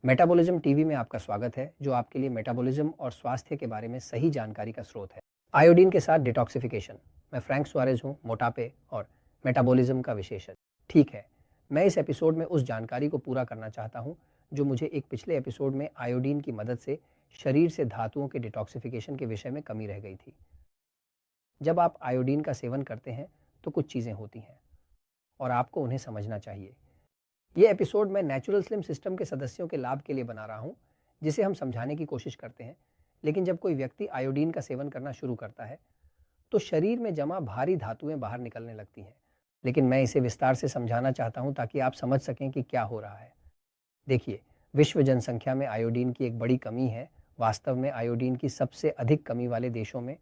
Metabolism TV में आपका स्वागत है, जो आपके लिए मेटाबॉलिज्म और स्वास्थ्य के बारे में सही जानकारी का स्रोत है। आयोडीन के साथ डिटॉक्सिफिकेशन। मैं फ्रैंक सुआरेज हूँ, मोटापे और मेटाबॉलिज्म का विशेषज्ञ। ठीक है, मैं इस एपिसोड में उस जानकारी को पूरा करना चाहता हूँ जो मुझे एक पिछले एपिसोड में आयोडीन की मदद से शरीर से धातुओं के डिटॉक्सिफिकेशन के विषय में कमी रह गई थी। जब आप आयोडीन का सेवन करते हैं तो कुछ चीज़ें होती हैं और आपको उन्हें समझना चाहिए। ये एपिसोड मैं नेचुरल स्लिम सिस्टम के सदस्यों के लाभ के लिए बना रहा हूँ, जिसे हम समझाने की कोशिश करते हैं। लेकिन जब कोई व्यक्ति आयोडीन का सेवन करना शुरू करता है तो शरीर में जमा भारी धातुएं बाहर निकलने लगती हैं। लेकिन मैं इसे विस्तार से समझाना चाहता हूँ ताकि आप समझ सकें कि क्या हो रहा है। देखिए, विश्व जनसंख्या में आयोडीन की एक बड़ी कमी है। वास्तव में आयोडीन की सबसे अधिक कमी वाले देशों में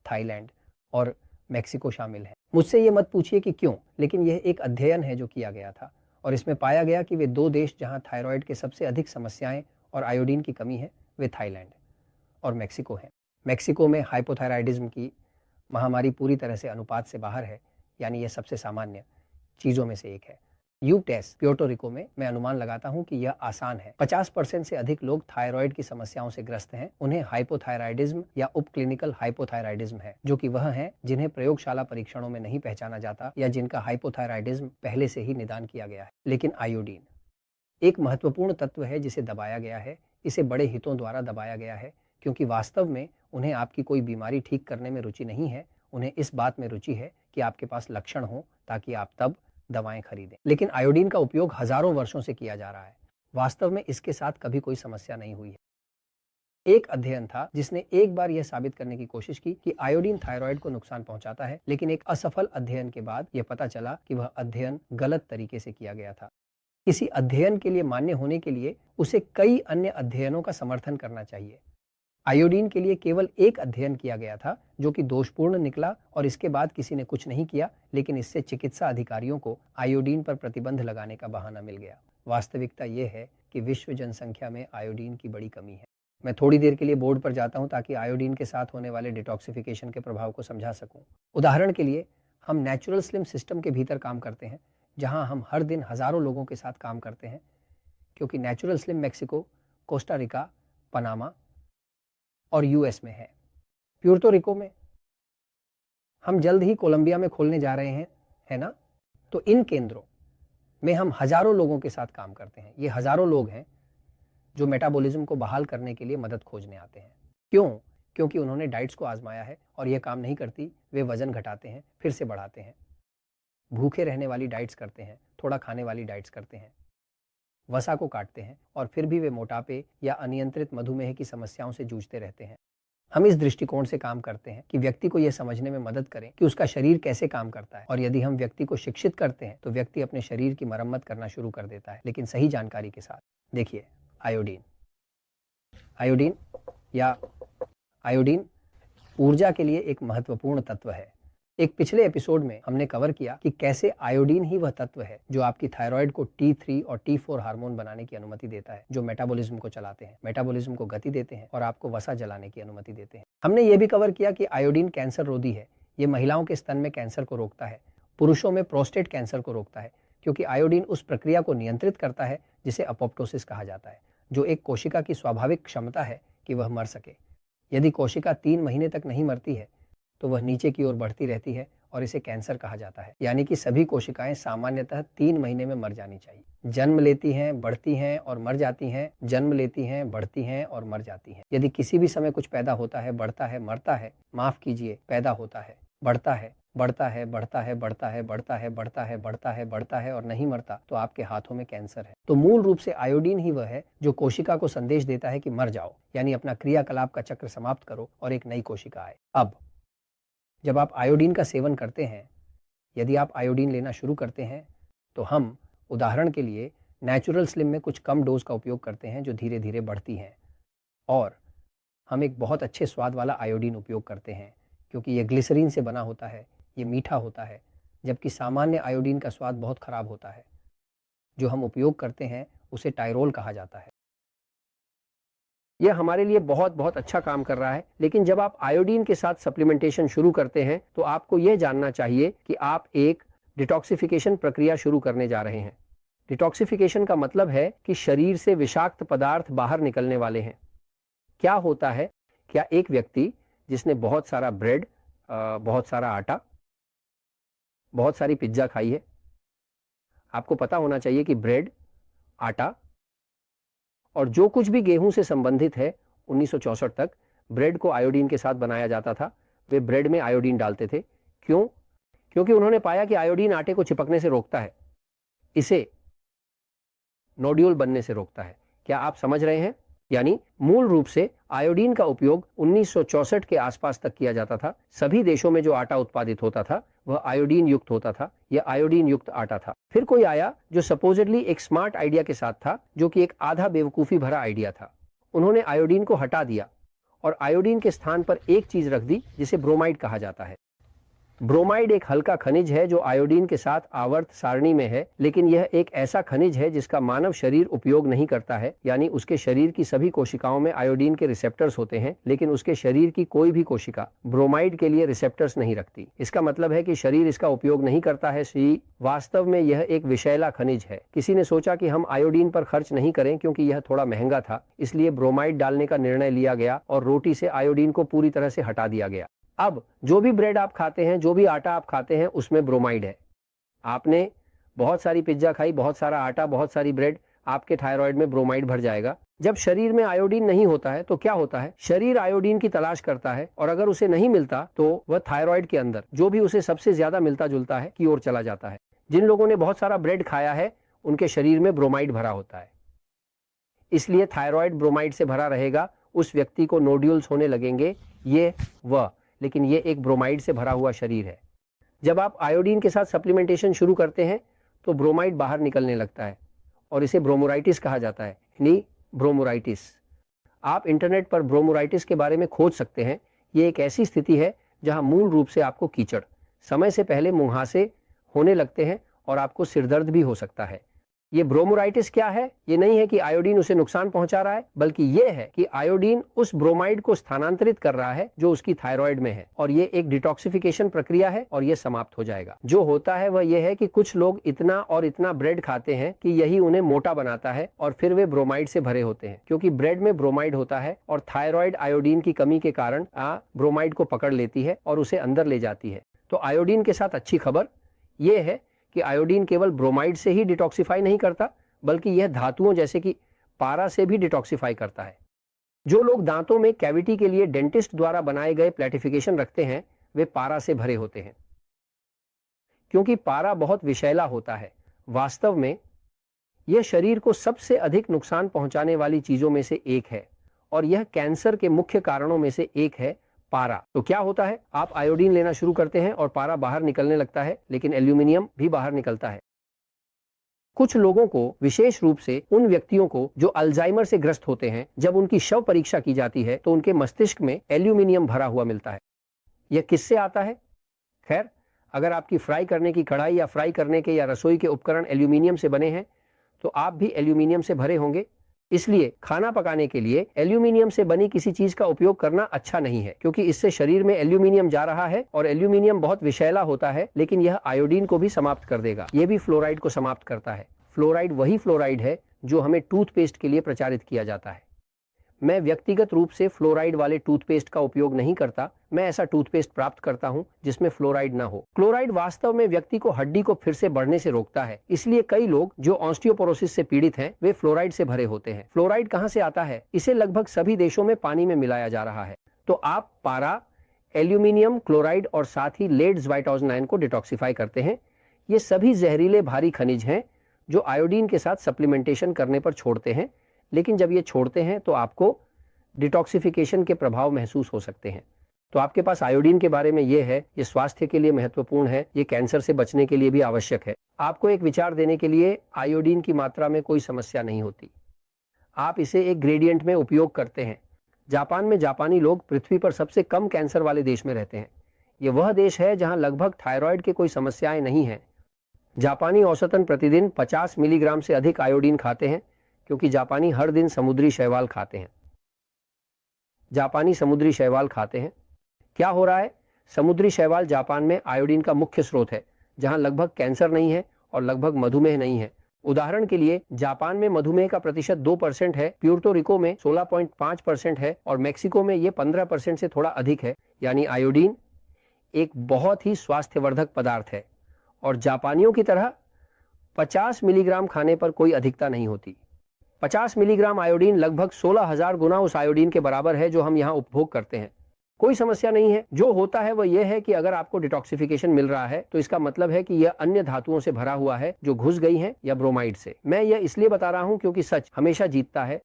थाईलैंड और मेक्सिको शामिल हैं। मुझसे ये मत पूछिए कि क्यों, लेकिन यह एक अध्ययन है जो किया गया था और इसमें पाया गया कि वे दो देश जहां थायराइड के सबसे अधिक समस्याएं और आयोडीन की कमी है, वे थाईलैंड और मेक्सिको हैं। मेक्सिको में हाइपोथायराइडिज्म की महामारी पूरी तरह से अनुपात से बाहर है, यानी यह सबसे सामान्य चीज़ों में से एक है। यूटेस प्यूर्टो रिको में मैं अनुमान लगाता हूं कि यह आसान है। 50% से अधिक लोग थायराइड की समस्याओं से ग्रस्त हैं। उन्हें हाइपोथायराइडिज्म या उपक्लिनिकल हाइपोथायराइडिज्म है, जो कि वह हैं जिन्हें प्रयोगशाला परीक्षणों में नहीं पहचाना जाता या जिनका हाइपोथायराइडिज्म पहले से ही निदान किया गया है। लेकिन आयोडीन एक महत्वपूर्ण तत्व है जिसे दबाया गया है। इसे बड़े हितों द्वारा दबाया गया है क्योंकि वास्तव में उन्हें आपकी कोई बीमारी ठीक करने में रुचि नहीं है। उन्हें इस बात में रुचि है कि आपके पास लक्षण हो ताकि आप तब दवाएं खरीदें। लेकिन आयोडीन का उपयोग हजारों वर्षों से किया जा रहा है। वास्तव में इसके साथ कभी कोई समस्या नहीं हुई है। एक अध्ययन था जिसने एक बार यह साबित करने की कोशिश की कि आयोडीन थायराइड को नुकसान पहुंचाता है, लेकिन एक असफल अध्ययन के बाद यह पता चला कि वह अध्ययन गलत तरीके से किया गया था। किसी अध्ययन के लिए मान्य होने के लिए उसे कई अन्य अध्ययनों का समर्थन करना चाहिए। आयोडीन के लिए केवल एक अध्ययन किया गया था जो कि दोषपूर्ण निकला और इसके बाद किसी ने कुछ नहीं किया, लेकिन इससे चिकित्सा अधिकारियों को आयोडीन पर प्रतिबंध लगाने का बहाना मिल गया। वास्तविकता यह है कि विश्व जनसंख्या में आयोडीन की बड़ी कमी है। मैं थोड़ी देर के लिए बोर्ड पर जाता हूं ताकि आयोडीन के साथ होने वाले डिटॉक्सिफिकेशन के प्रभाव को समझा सकूं। उदाहरण के लिए, हम नेचुरल स्लिम सिस्टम के भीतर काम करते हैं, जहां हम हर दिन हजारों लोगों के साथ काम करते हैं, क्योंकि natural slim Mexico, Costa Rica, Panama और यूएस में है। प्यूर्टो रिको में हम जल्द ही कोलंबिया में खोलने जा रहे हैं, है ना? तो इन केंद्रों में हम हजारों लोगों के साथ काम करते हैं। ये हजारों लोग हैं जो मेटाबॉलिज्म को बहाल करने के लिए मदद खोजने आते हैं। क्यों? क्योंकि उन्होंने डाइट्स को आजमाया है और यह काम नहीं करती। वे वजन घटाते हैं, फिर से बढ़ाते हैं, भूखे रहने वाली डाइट्स करते हैं, थोड़ा खाने वाली डाइट्स करते हैं, वसा को काटते हैं और फिर भी वे मोटापे या अनियंत्रित मधुमेह की समस्याओं से जूझते रहते हैं। हम इस दृष्टिकोण से काम करते हैं कि व्यक्ति को यह समझने में मदद करें कि उसका शरीर कैसे काम करता है, और यदि हम व्यक्ति को शिक्षित करते हैं तो व्यक्ति अपने शरीर की मरम्मत करना शुरू कर देता है, लेकिन सही जानकारी के साथ। देखिए, आयोडीन या आयोडीन ऊर्जा के लिए एक महत्वपूर्ण तत्व है। एक पिछले एपिसोड में हमने कवर किया कि कैसे आयोडीन ही वह तत्व है जो आपकी थायराइड को T3 और T4 हार्मोन बनाने की अनुमति देता है, जो मेटाबॉलिज्म को चलाते हैं, मेटाबॉलिज्म को गति देते हैं और आपको वसा जलाने की अनुमति देते हैं। हमने ये भी कवर किया कि आयोडीन कैंसर रोधी है। ये महिलाओं के स्तन में कैंसर को रोकता है, पुरुषों में प्रोस्टेट कैंसर को रोकता है, क्योंकि आयोडीन उस प्रक्रिया को नियंत्रित करता है जिसे अपोप्टोसिस कहा जाता है, जो एक कोशिका की स्वाभाविक क्षमता है कि वह मर सके। यदि कोशिका 3 महीने तक नहीं मरती है तो वह नीचे की ओर बढ़ती रहती है और इसे कैंसर कहा जाता है। यानी कि सभी कोशिकाएं सामान्यतः 3 महीने में मर जानी चाहिए। जन्म लेती हैं, बढ़ती हैं और मर जाती हैं, जन्म लेती हैं, बढ़ती हैं और मर जाती हैं। यदि किसी भी समय कुछ पैदा होता है, बढ़ता है, मरता है, माफ कीजिए, पैदा होता है, बढ़ता है, बढ़ता है, बढ़ता है, बढ़ता है, बढ़ता है, बढ़ता है, बढ़ता है, बढ़ता है और नहीं मरता, तो आपके हाथों में कैंसर है। तो मूल रूप से आयोडीन ही वह है जो कोशिका को संदेश देता है कि मर जाओ, यानी अपना क्रियाकलाप का चक्र समाप्त करो और एक नई कोशिका आए। अब जब आप आयोडीन का सेवन करते हैं, यदि आप आयोडीन लेना शुरू करते हैं, तो हम उदाहरण के लिए नेचुरल स्लिम में कुछ कम डोज का उपयोग करते हैं जो धीरे धीरे बढ़ती हैं, और हम एक बहुत अच्छे स्वाद वाला आयोडीन उपयोग करते हैं क्योंकि ये ग्लिसरीन से बना होता है, ये मीठा होता है, जबकि सामान्य आयोडीन का स्वाद बहुत खराब होता है। जो हम उपयोग करते हैं उसे टायरोल कहा जाता है। यह हमारे लिए बहुत बहुत अच्छा काम कर रहा है, लेकिन जब आप आयोडीन के साथ सप्लीमेंटेशन शुरू करते हैं तो आपको यह जानना चाहिए कि आप एक डिटॉक्सिफिकेशन प्रक्रिया शुरू करने जा रहे हैं। डिटॉक्सिफिकेशन का मतलब है कि शरीर से विषाक्त पदार्थ बाहर निकलने वाले हैं। क्या होता है, क्या एक व्यक्ति जिसने बहुत सारा ब्रेड, बहुत सारा आटा, बहुत सारी पिज्जा खाई है, आपको पता होना चाहिए कि ब्रेड, आटा और जो कुछ भी गेहूं से संबंधित है 1964 तक ब्रेड को आयोडीन के साथ बनाया जाता था। वे ब्रेड में आयोडीन डालते थे। क्यों? क्योंकि उन्होंने पाया कि आयोडीन आटे को चिपकने से रोकता है, इसे नोड्यूल बनने से रोकता है। क्या आप समझ रहे हैं? यानी मूल रूप से आयोडीन का उपयोग 1964 के आसपास तक किया जाता था। सभी देशों में जो आटा उत्पादित होता था वह आयोडीन युक्त होता था, यह आयोडीन युक्त आटा था। फिर कोई आया जो सपोजिटली एक स्मार्ट आइडिया के साथ था, जो कि एक आधा बेवकूफ़ी भरा आइडिया था। उन्होंने आयोडीन को हटा दिया और आयोडीन के स्थान पर एक चीज रख दी जिसे ब्रोमाइड कहा जाता है। ब्रोमाइड एक हल्का खनिज है जो आयोडीन के साथ आवर्त सारणी में है, लेकिन यह एक ऐसा खनिज है जिसका मानव शरीर उपयोग नहीं करता है। यानी उसके शरीर की सभी कोशिकाओं में आयोडीन के रिसेप्टर्स होते हैं, लेकिन उसके शरीर की कोई भी कोशिका ब्रोमाइड के लिए रिसेप्टर्स नहीं रखती। इसका मतलब है कि शरीर इसका उपयोग नहीं करता है। वास्तव में यह एक विषैला खनिज है। किसी ने सोचा कि हम आयोडीन पर खर्च नहीं करें क्योंकि यह थोड़ा महंगा था, इसलिए ब्रोमाइड डालने का निर्णय लिया गया और रोटी से आयोडीन को पूरी तरह से हटा दिया गया। अब जो भी ब्रेड आप खाते हैं, जो भी आटा आप खाते हैं, उसमें ब्रोमाइड है। आपने बहुत सारी पिज्जा खाई, बहुत सारा आटा, बहुत सारी ब्रेड, आपके थायराइड में ब्रोमाइड भर जाएगा। जब शरीर में आयोडीन नहीं होता है तो क्या होता है, शरीर आयोडीन की तलाश करता है और अगर उसे नहीं मिलता तो वह थायराइड के अंदर जो भी उसे सबसे ज्यादा मिलता जुलता है की ओर चला जाता है। जिन लोगों ने बहुत सारा ब्रेड खाया है उनके शरीर में ब्रोमाइड भरा होता है, इसलिए थायराइड ब्रोमाइड से भरा रहेगा। उस व्यक्ति को नोड्यूल्स होने लगेंगे, ये वह, लेकिन ये एक ब्रोमाइड से भरा हुआ शरीर है। जब आप आयोडीन के साथ सप्लीमेंटेशन शुरू करते हैं तो ब्रोमाइड बाहर निकलने लगता है और इसे ब्रोमोराइटिस कहा जाता है, यानी ब्रोमोराइटिस। आप इंटरनेट पर ब्रोमोराइटिस के बारे में खोज सकते हैं। ये एक ऐसी स्थिति है जहां मूल रूप से आपको कीचड़, समय से पहले मुहासे होने लगते हैं और आपको सिरदर्द भी हो सकता है। ये ब्रोमोराइटिस क्या है? ये नहीं है कि आयोडीन उसे नुकसान पहुंचा रहा है, बल्कि ये है कि आयोडीन उस ब्रोमाइड को स्थानांतरित कर रहा है जो उसकी थायराइड में है, और ये एक डिटॉक्सिफिकेशन प्रक्रिया है और ये समाप्त हो जाएगा। जो होता है वह यह है कि कुछ लोग इतना और इतना ब्रेड खाते हैं कि यही उन्हें मोटा बनाता है और फिर वे ब्रोमाइड से भरे होते हैं, क्योंकि ब्रेड में ब्रोमाइड होता है और थायराइड आयोडीन की कमी के कारण ब्रोमाइड को पकड़ लेती है और उसे अंदर ले जाती है। तो आयोडीन के साथ अच्छी खबर यह है कि आयोडीन केवल ब्रोमाइड से ही डिटॉक्सिफाई नहीं करता, बल्कि यह धातुओं जैसे कि पारा से भी डिटॉक्सिफाई करता है। जो लोग दांतों में कैविटी के लिए डेंटिस्ट द्वारा बनाए गए प्लेटिफिकेशन रखते हैं वे पारा से भरे होते हैं, क्योंकि पारा बहुत विषैला होता है। वास्तव में यह शरीर को सबसे अधिक नुकसान पहुंचाने वाली चीजों में से एक है और यह कैंसर के मुख्य कारणों में से एक है, पारा। तो क्या होता है, आप आयोडीन लेना शुरू करते हैं और पारा बाहर निकलने लगता है, लेकिन एल्यूमिनियम भी बाहर निकलता है। कुछ लोगों को, विशेष रूप से उन व्यक्तियों को जो अल्जाइमर से ग्रस्त होते हैं, जब उनकी शव परीक्षा की जाती है तो उनके मस्तिष्क में एल्यूमिनियम भरा हुआ मिलता है। यह किससे आता है? खैर, अगर आपकी फ्राई करने की कढ़ाई या फ्राई करने के या रसोई के उपकरण एल्यूमिनियम से बने हैं तो आप भी एल्यूमिनियम से भरे होंगे। इसलिए खाना पकाने के लिए एल्यूमिनियम से बनी किसी चीज का उपयोग करना अच्छा नहीं है, क्योंकि इससे शरीर में एल्यूमिनियम जा रहा है और एल्यूमिनियम बहुत विषैला होता है, लेकिन यह आयोडीन को भी समाप्त कर देगा। यह भी फ्लोराइड को समाप्त करता है। फ्लोराइड वही फ्लोराइड है जो हमें टूथपेस्ट के लिए प्रचारित किया जाता है। मैं व्यक्तिगत रूप से फ्लोराइड वाले टूथपेस्ट का उपयोग नहीं करता। मैं ऐसा टूथपेस्ट प्राप्त करता हूं जिसमें फ्लोराइड ना हो। क्लोराइड वास्तव में व्यक्ति को हड्डी को फिर से बढ़ने से रोकता है, इसलिए कई लोग जो ऑस्टियोपोरोसिस से पीड़ित हैं वे फ्लोराइड से भरे होते हैं। फ्लोराइड कहां से आता है? इसे लगभग सभी देशों में पानी में मिलाया जा रहा है। तो आप पारा, एल्यूमिनियम क्लोराइड और साथ ही लेड ज़्वाइटोज़नाइन को डिटॉक्सिफाई करते हैं। ये सभी जहरीले भारी खनिज हैं जो आयोडीन के साथ सप्लीमेंटेशन करने पर छोड़ते हैं, लेकिन जब ये छोड़ते हैं तो आपको डिटॉक्सिफिकेशन के प्रभाव महसूस हो सकते हैं। तो आपके पास आयोडीन के बारे में ये है, ये स्वास्थ्य के लिए महत्वपूर्ण है, ये कैंसर से बचने के लिए भी आवश्यक है। आपको एक विचार देने के लिए, आयोडीन की मात्रा में कोई समस्या नहीं होती। आप इसे एक ग्रेडियंट में उपयोग करते हैं। जापान में जापानी लोग पृथ्वी पर सबसे कम कैंसर वाले देश में रहते हैं। ये वह देश है जहां लगभग थायराइड के कोई समस्याएं नहीं हैं। जापानी औसतन प्रतिदिन 50 मिलीग्राम से अधिक आयोडीन खाते हैं, क्योंकि जापानी हर दिन समुद्री शैवाल खाते हैं। जापानी समुद्री शैवाल खाते हैं। क्या हो रहा है? समुद्री शैवाल जापान में आयोडीन का मुख्य स्रोत है, जहां लगभग कैंसर नहीं है और लगभग मधुमेह नहीं है। उदाहरण के लिए जापान में मधुमेह का प्रतिशत 2% है, प्यूर्टो रिको में 16.5% है और मेक्सिको में यह 15% से थोड़ा अधिक है। यानी आयोडीन एक बहुत ही स्वास्थ्यवर्धक पदार्थ है और जापानियों की तरह 50 मिलीग्राम खाने पर कोई अधिकता नहीं होती। 50 मिलीग्राम आयोडीन लगभग 16,000 गुना उस आयोडीन के बराबर है जो हम यहाँ उपभोग करते हैं। कोई समस्या नहीं है। जो होता है वह यह है कि अगर आपको डिटॉक्सिफिकेशन मिल रहा है तो इसका मतलब है कि यह अन्य धातुओं से भरा हुआ है जो घुस गई हैं या ब्रोमाइड से। मैं यह इसलिए बता रहा हूं क्योंकि सच हमेशा जीतता है